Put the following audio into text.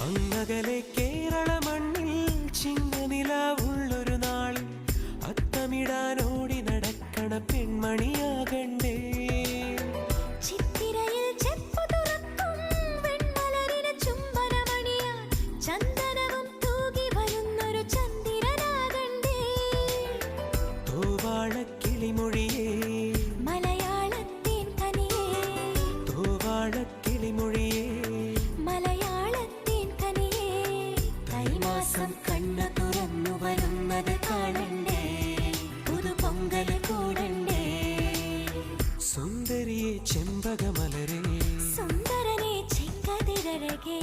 അങ്ങകലെ കേരള മണ്ണിൽ ചിങ്ങനിലാവുള്ളൊരു നാളിൽ അത്തമിടാനോടി നടക്കണ പെൺമണിയാകണ്ടേ. ചിത്തിരയിൽ ചെപ്പു തുറക്കും വെൺമലരിന് ചുംബനമണിയാൻ ചന്ദനവും തൂകി വരുന്നൊരു ചന്ദ്രനാകണ്ടേ. തോവാളക്കിളിമൊഴിയേ മലയാളത്തിൻ കനിയേ, തോവാളക്കിളിമൊഴിയേ മലയാളത്തിൻ കനിയേ. കൈമാസം കണ്ണു തുറന്നു വരുന്നത് കാണണ്ടേ, പുതുപൊങ്കൽ കൂടണ്ടേ. സുന്ദരിയെ ചെമ്പകമലരേ, സുന്ദരനെ ചെങ്കതിരഴകേ.